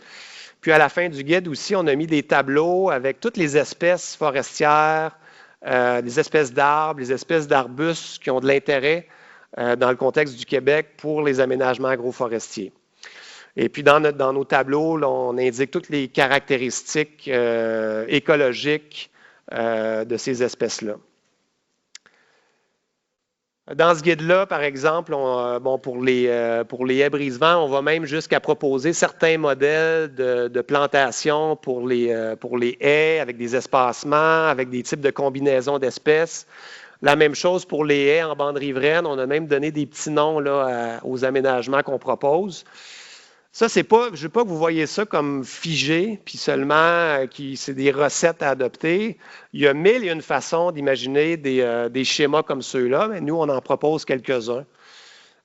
Puis à la fin du guide aussi, on a mis des tableaux avec toutes les espèces forestières, les espèces d'arbres, les espèces d'arbustes qui ont de l'intérêt dans le contexte du Québec pour les aménagements agroforestiers. Et puis dans nos tableaux, là, on indique toutes les caractéristiques écologiques de ces espèces-là. Dans ce guide-là, par exemple, pour les haies brise-vent, on va même jusqu'à proposer certains modèles de plantation pour les haies, avec des espacements, avec des types de combinaisons d'espèces. La même chose pour les haies en bande riveraine. On a même donné des petits noms là, aux aménagements qu'on propose. Ça, c'est pas, je veux pas que vous voyez ça comme figé, puis seulement c'est des recettes à adopter. Il y a mille et une façons d'imaginer des schémas comme ceux-là, mais nous, on en propose quelques-uns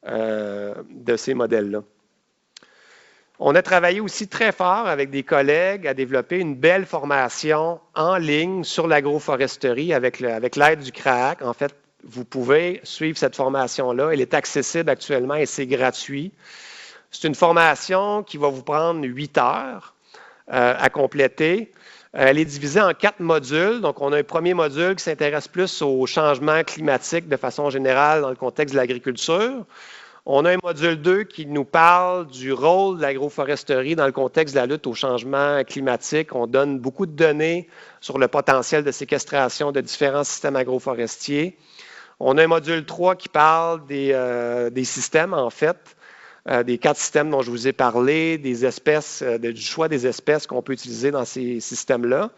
de ces modèles-là. On a travaillé aussi très fort avec des collègues à développer une belle formation en ligne sur l'agroforesterie avec l'aide du CRAAC. En fait, vous pouvez suivre cette formation-là. Elle est accessible actuellement et c'est gratuit. C'est une formation qui va vous prendre 8 heures à compléter. Elle est divisée en 4 modules. Donc, on a un premier module qui s'intéresse plus au changement climatique de façon générale dans le contexte de l'agriculture. On a un module 2 qui nous parle du rôle de l'agroforesterie dans le contexte de la lutte au changement climatique. On donne beaucoup de données sur le potentiel de séquestration de différents systèmes agroforestiers. On a un module 3 qui parle des systèmes, en fait, des 4 systèmes dont je vous ai parlé, des espèces, du choix des espèces qu'on peut utiliser dans ces systèmes-là.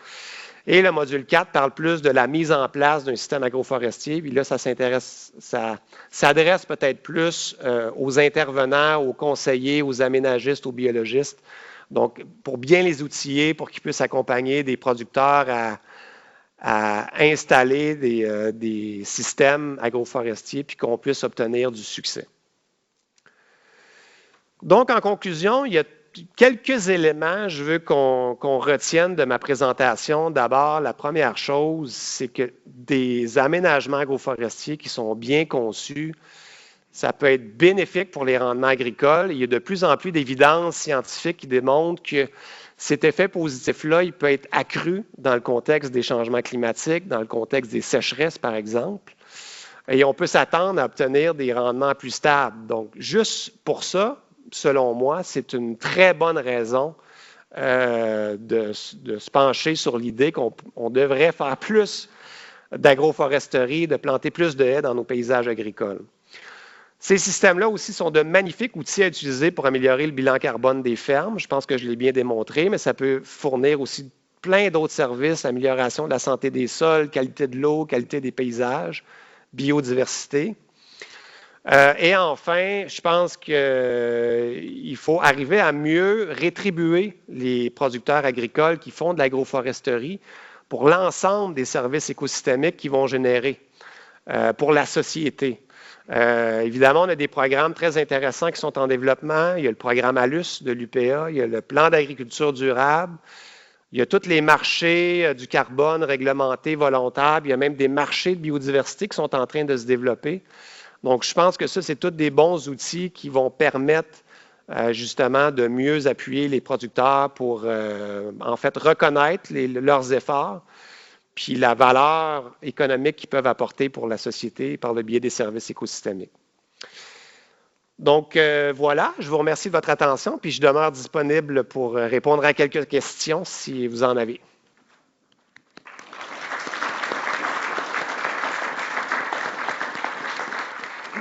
Et le module 4 parle plus de la mise en place d'un système agroforestier. Puis là, ça s'adresse peut-être plus aux intervenants, aux conseillers, aux aménagistes, aux biologistes. Donc, pour bien les outiller, pour qu'ils puissent accompagner des producteurs à installer des systèmes agroforestiers, puis qu'on puisse obtenir du succès. Donc, en conclusion, il y a quelques éléments, je veux qu'on retienne de ma présentation. D'abord, la première chose, c'est que des aménagements agroforestiers qui sont bien conçus, ça peut être bénéfique pour les rendements agricoles. Il y a de plus en plus d'évidences scientifiques qui démontrent que cet effet positif-là, il peut être accru dans le contexte des changements climatiques, dans le contexte des sécheresses, par exemple. Et on peut s'attendre à obtenir des rendements plus stables. Donc, juste pour ça, selon moi, c'est une très bonne raison de se pencher sur l'idée qu'on devrait faire plus d'agroforesterie, de planter plus de haies dans nos paysages agricoles. Ces systèmes-là aussi sont de magnifiques outils à utiliser pour améliorer le bilan carbone des fermes. Je pense que je l'ai bien démontré, mais ça peut fournir aussi plein d'autres services, amélioration de la santé des sols, qualité de l'eau, qualité des paysages, biodiversité. Et enfin, je pense qu'il faut arriver à mieux rétribuer les producteurs agricoles qui font de l'agroforesterie pour l'ensemble des services écosystémiques qu'ils vont générer pour la société. Évidemment, on a des programmes très intéressants qui sont en développement. Il y a le programme ALUS de l'UPA, il y a le plan d'agriculture durable, il y a tous les marchés du carbone réglementés, volontaires, il y a même des marchés de biodiversité qui sont en train de se développer. Donc, je pense que ça, c'est tous des bons outils qui vont permettre justement de mieux appuyer les producteurs pour, en fait, reconnaître leurs efforts, puis la valeur économique qu'ils peuvent apporter pour la société par le biais des services écosystémiques. Donc, voilà, je vous remercie de votre attention, puis je demeure disponible pour répondre à quelques questions si vous en avez.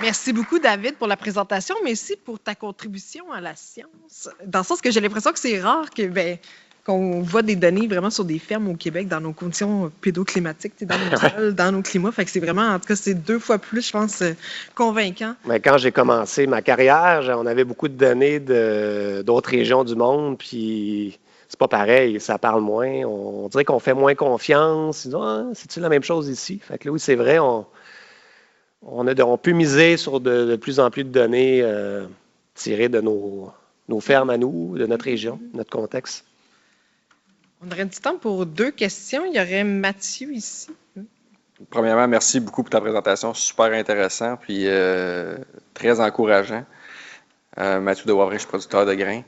Merci beaucoup, David, pour la présentation, mais aussi pour ta contribution à la science. Dans le sens que j'ai l'impression que c'est rare qu'on voit des données vraiment sur des fermes au Québec dans nos conditions pédoclimatiques, dans nos sols, dans nos climats. Fait que c'est vraiment, en tout cas, c'est 2 fois plus, je pense, convaincant. Mais quand j'ai commencé ma carrière, on avait beaucoup de données d'autres régions du monde, puis c'est pas pareil, ça parle moins. On dirait qu'on fait moins confiance. C'est-tu la même chose ici? Fait que là, oui, c'est vrai, on peut miser sur de plus en plus de données tirées de nos fermes à nous, de notre région, de notre contexte. On aurait du temps pour 2 questions. Il y aurait Mathieu ici. Premièrement, merci beaucoup pour ta présentation. Super intéressant puis très encourageant. Mathieu de Wavray, je suis producteur de grains.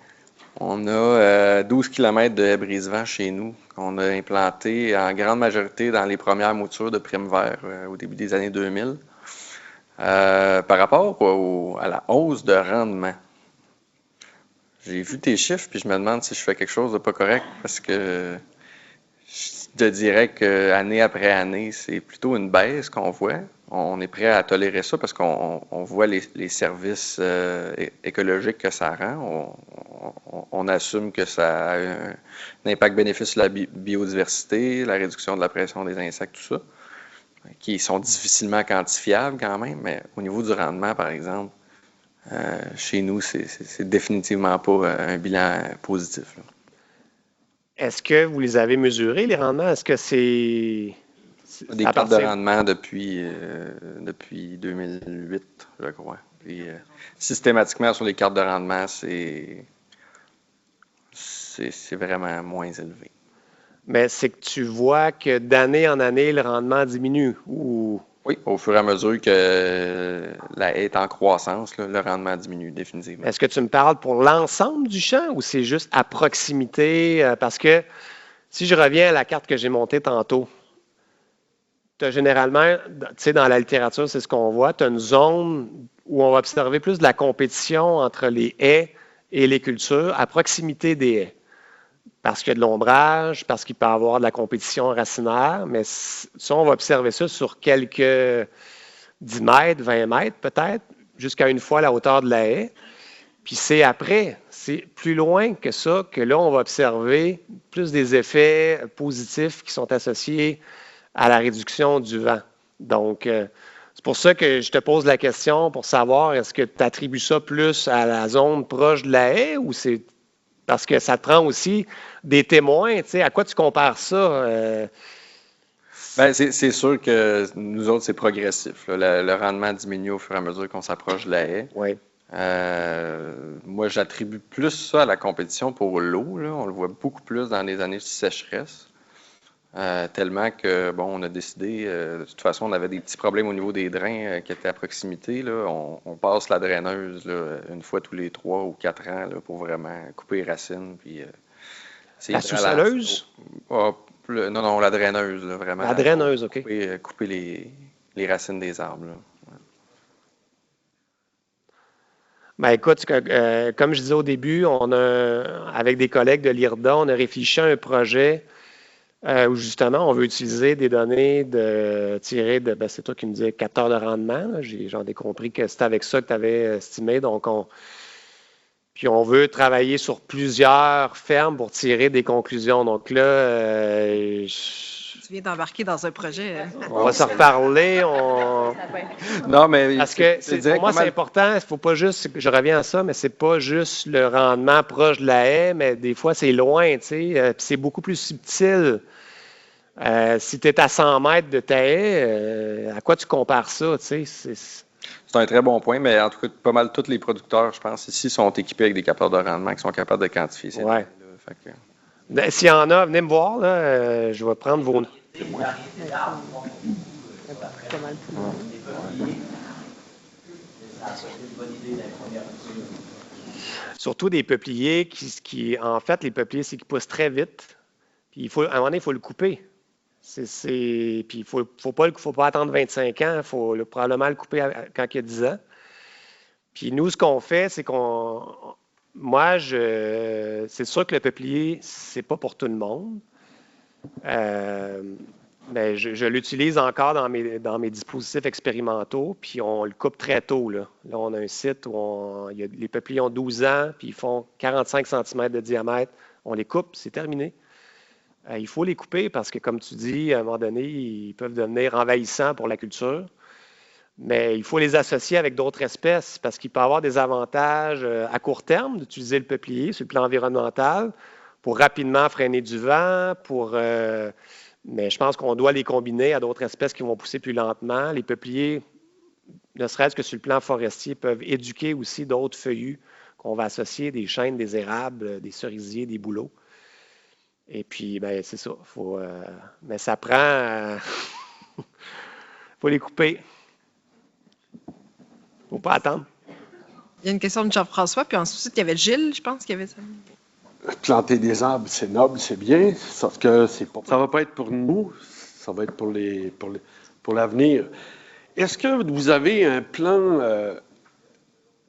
On a 12 km de haies brise-vent chez nous qu'on a implanté en grande majorité dans les premières moutures de prime vert au début des années 2000. Par rapport à la hausse de rendement, j'ai vu tes chiffres puis je me demande si je fais quelque chose de pas correct parce que je te dirais qu'année après année, c'est plutôt une baisse qu'on voit. on est prêt à tolérer ça parce qu'on voit les services écologiques que ça rend. On assume que ça a un impact bénéfique sur la biodiversité, la réduction de la pression des insectes, tout ça, qui sont difficilement quantifiables quand même, mais au niveau du rendement, par exemple, chez nous, c'est définitivement pas un bilan positif, là. Est-ce que vous les avez mesurés, les rendements? Est-ce que c'est... Des cartes de rendement depuis 2008, je crois. Puis, systématiquement, sur les cartes de rendement, c'est vraiment moins élevé. Mais c'est que tu vois que d'année en année, le rendement diminue ou... Oui, au fur et à mesure que la haie est en croissance, là, le rendement diminue définitivement. Est-ce que tu me parles pour l'ensemble du champ ou c'est juste à proximité? Parce que si je reviens à la carte que j'ai montée tantôt, tu as généralement, tu sais, dans la littérature, c'est ce qu'on voit, tu as une zone où on va observer plus de la compétition entre les haies et les cultures à proximité des haies. Parce qu'il y a de l'ombrage, parce qu'il peut y avoir de la compétition racinaire, mais ça, on va observer ça sur quelques 10 mètres, 20 mètres peut-être, jusqu'à une fois la hauteur de la haie. Puis c'est après, c'est plus loin que ça, que là, on va observer plus des effets positifs qui sont associés à la réduction du vent. Donc, c'est pour ça que je te pose la question pour savoir, est-ce que tu attribues ça plus à la zone proche de la haie ou c'est parce que ça te prend aussi des témoins, tu sais, à quoi tu compares ça? Bien, c'est sûr que nous autres, c'est progressif, là. Le rendement diminue au fur et à mesure qu'on s'approche de la haie. Oui. Moi, j'attribue plus ça à la compétition pour l'eau, là. On le voit beaucoup plus dans les années de sécheresse. Tellement que, bon, on a décidé, de toute façon, on avait des petits problèmes au niveau des drains qui étaient à proximité, là. On passe la draineuse là, une fois tous les 3 ou 4 ans là, pour vraiment couper les racines. Puis, la sous-soleuse? Non, la draineuse, là, vraiment. La draineuse, OK. Couper les racines des arbres, là. Ben écoute, comme je disais au début, avec des collègues de l'IRDA, on a réfléchi à un projet où justement on veut utiliser des données tirées de, c'est toi qui me disais capteur de rendement. J'en ai compris que c'était avec ça que tu avais estimé. Donc, puis on veut travailler sur plusieurs fermes pour tirer des conclusions. Donc là, Tu viens d'embarquer dans un projet. On va se reparler. Non, mais parce que pour moi, c'est important. Il faut pas juste, je reviens à ça, mais c'est pas juste le rendement proche de la haie, mais des fois, c'est loin, tu sais. Puis c'est beaucoup plus subtil. Si tu es à 100 mètres de ta haie, à quoi tu compares ça, tu sais? C'est un très bon point, mais en tout cas, pas mal tous les producteurs, je pense, ici, sont équipés avec des capteurs de rendement qui sont capables de quantifier ces données-là. Ben, s'il y en a, venez me voir, là, je vais prendre vos noms. Surtout des peupliers en fait, les peupliers, c'est qu'ils poussent très vite. Puis à un moment donné, il faut le couper. Puis il faut pas attendre 25 ans, il faut probablement le couper quand il y a 10 ans. Puis nous, ce qu'on fait, c'est c'est sûr que le peuplier, c'est pas pour tout le monde. Mais je l'utilise encore dans mes dispositifs expérimentaux, puis on le coupe très tôt. Là, on a un site où les peupliers ont 12 ans, puis ils font 45 cm de diamètre. On les coupe, c'est terminé. Il faut les couper parce que, comme tu dis, à un moment donné, ils peuvent devenir envahissants pour la culture. Mais il faut les associer avec d'autres espèces parce qu'il peut y avoir des avantages à court terme d'utiliser le peuplier sur le plan environnemental pour rapidement freiner du vent, mais je pense qu'on doit les combiner à d'autres espèces qui vont pousser plus lentement. Les peupliers, ne serait-ce que sur le plan forestier, peuvent éduquer aussi d'autres feuillus qu'on va associer, des chênes, des érables, des cerisiers, des bouleaux. Et puis, ben, c'est ça. Mais ça prend... Il faut les couper. Il ne faut pas attendre. Il y a une question de Jean-François, puis ensuite, il y avait Gilles, je pense, qui avait ça. Planter des arbres, c'est noble, c'est bien, sauf que ça ne va pas être pour nous, ça va être pour l'avenir. Est-ce que vous avez un plan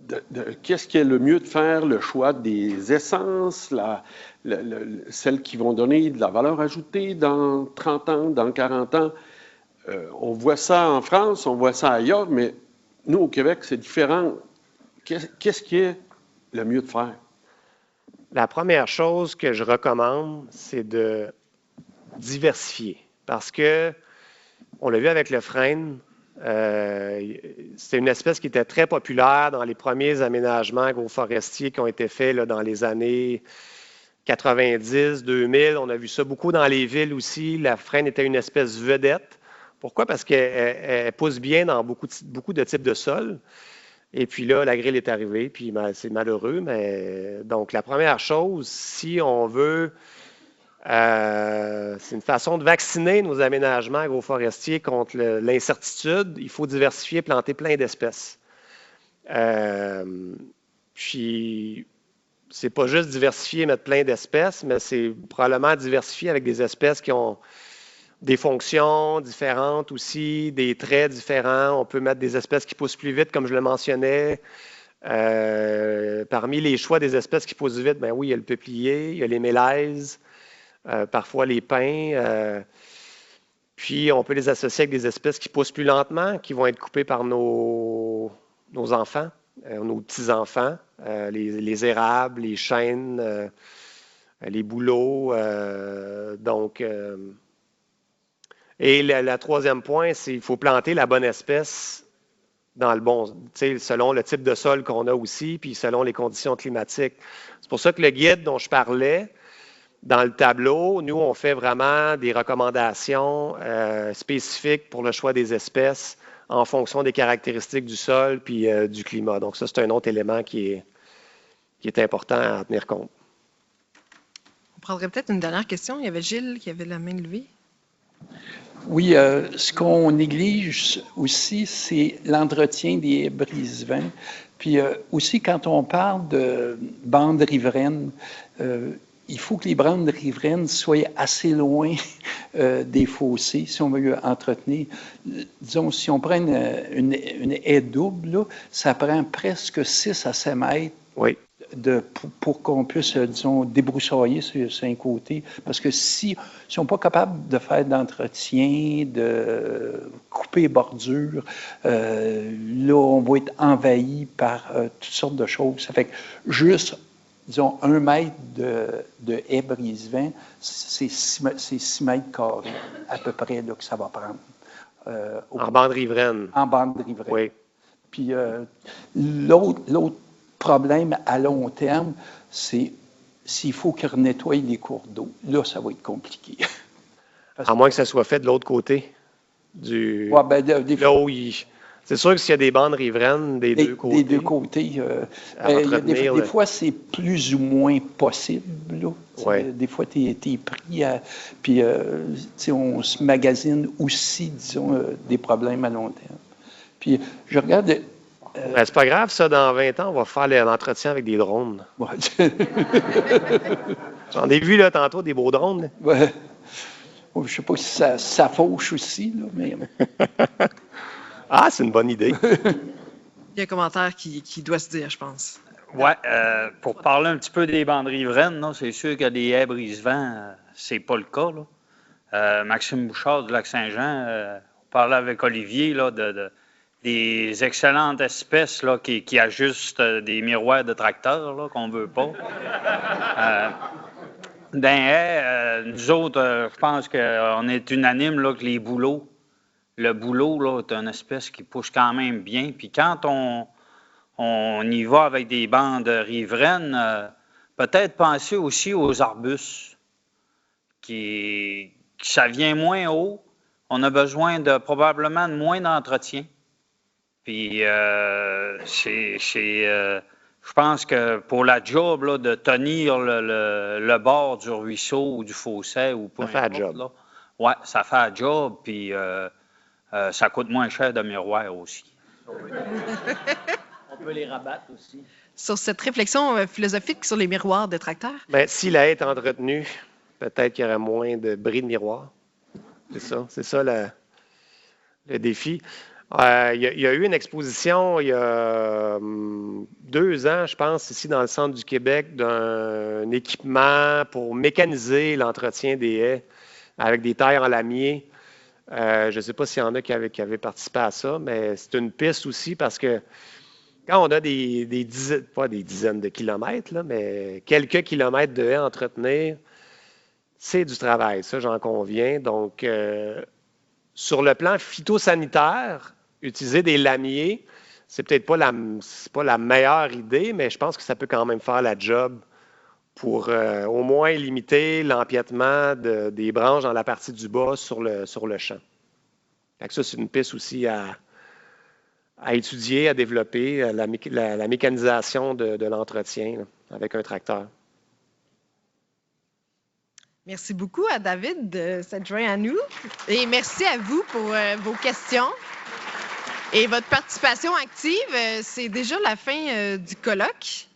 de qu'est-ce qui est le mieux de faire, le choix des essences, celles qui vont donner de la valeur ajoutée dans 30 ans, dans 40 ans? On voit ça en France, on voit ça ailleurs, mais nous, au Québec, c'est différent. Qu'est-ce qui est le mieux de faire? La première chose que je recommande, c'est de diversifier. Parce que, on l'a vu avec le frêne, c'est une espèce qui était très populaire dans les premiers aménagements agroforestiers qui ont été faits là, dans les années 90, 2000. On a vu ça beaucoup dans les villes aussi. La frêne était une espèce vedette. Pourquoi? Parce qu'elle pousse bien dans beaucoup de types de sols. Et puis là, la grille est arrivée, puis c'est malheureux. Mais donc, la première chose, si on veut, c'est une façon de vacciner nos aménagements agroforestiers contre l'incertitude. Il faut diversifier, planter plein d'espèces. Puis, c'est pas juste diversifier, mettre plein d'espèces, mais c'est probablement diversifier avec des espèces qui ont des fonctions différentes aussi, des traits différents. On peut mettre des espèces qui poussent plus vite, comme je le mentionnais. Parmi les choix des espèces qui poussent vite, ben oui, il y a le peuplier, il y a les mélèzes, parfois les pins. Puis, on peut les associer avec des espèces qui poussent plus lentement, qui vont être coupées par nos enfants, nos petits-enfants, les érables, les chênes, les bouleaux. Et le troisième point, c'est qu'il faut planter la bonne espèce dans le bon, selon le type de sol qu'on a aussi, puis selon les conditions climatiques. C'est pour ça que le guide dont je parlais, dans le tableau, nous, on fait vraiment des recommandations spécifiques pour le choix des espèces en fonction des caractéristiques du sol puis du climat. Donc ça, c'est un autre élément qui est important à tenir compte. On prendrait peut-être une dernière question. Il y avait Gilles qui avait la main levée. Oui, ce qu'on néglige aussi, c'est l'entretien des haies brise-vents. Puis aussi, quand on parle de bandes riveraines, il faut que les bandes riveraines soient assez loin des fossés si on veut entretenir. Disons, si on prend une haie double, là, ça prend presque 6 à 7 mètres. Oui. Pour qu'on puisse, disons, débroussailler sur un côté. Parce que si on n'est pas capable de faire d'entretien, de couper bordures, là, on va être envahi par toutes sortes de choses. Ça fait que juste, disons, 1 mètre de haie brise-vent, c'est 6 mètres carrés à peu près là, que ça va prendre. En bande riveraine. En bande riveraine. Oui. Puis l'autre problème à long terme, c'est s'il faut qu'il nettoie les cours d'eau. Là, ça va être compliqué. À moins que ça soit fait de l'autre côté. Ouais, ben, c'est sûr que s'il y a des bandes riveraines des deux côtés. Des deux côtés. Des fois, c'est plus ou moins possible. Là. Ouais. Des fois, tu es pris à. Puis, on se magasine aussi, disons, des problèmes à long terme. Puis, je regarde. C'est pas grave, ça, dans 20 ans, on va faire l'entretien avec des drones. Ouais. J'en ai vu là, tantôt des beaux drones. Ouais. Je ne sais pas si ça fauche aussi, là, mais. Ah, c'est une bonne idée. Il y a un commentaire qui doit se dire, je pense. Oui, pour parler un petit peu des bandes riveraines, c'est sûr que des haies brise-vent, c'est pas le cas. Là. Maxime Bouchard du Lac-Saint-Jean, on parlait avec Olivier là, des excellentes espèces là, qui ajustent des miroirs de tracteurs là, qu'on ne veut pas. Nous autres, je pense qu'on est unanime là, que les bouleaux, le bouleau là, est une espèce qui pousse quand même bien. Puis quand on y va avec des bandes riveraines, peut-être penser aussi aux arbustes, ça vient moins haut. On a besoin probablement de moins d'entretien. Puis, je pense que pour la job là, de tenir le bord du ruisseau ou du fossé ou peu importe, ça fait la job. Oui, ça fait la job, puis ça coûte moins cher de miroir aussi. On peut les rabattre aussi. Sur cette réflexion philosophique sur les miroirs de tracteurs? Bien, si la haie est entretenue, peut-être qu'il y aurait moins de bris de miroir. C'est ça le défi. Il y a eu une exposition il y a 2 ans, je pense, ici dans le centre du Québec, d'un équipement pour mécaniser l'entretien des haies avec des tailles en lamier. Je ne sais pas s'il y en a qui avaient participé à ça, mais c'est une piste aussi parce que quand on a des dizaines, pas des dizaines de kilomètres, là, mais quelques kilomètres de haies à entretenir, c'est du travail, ça j'en conviens. Donc, sur le plan phytosanitaire, utiliser des lamiers, c'est peut-être pas la meilleure idée, mais je pense que ça peut quand même faire la job pour au moins limiter l'empiètement des branches dans la partie du bas sur le champ. Fait que ça, c'est une piste aussi à étudier, à développer, la mécanisation de l'entretien là, avec un tracteur. Merci beaucoup à David de s'être joint à nous. Et merci à vous pour vos questions et votre participation active. C'est déjà la fin du colloque.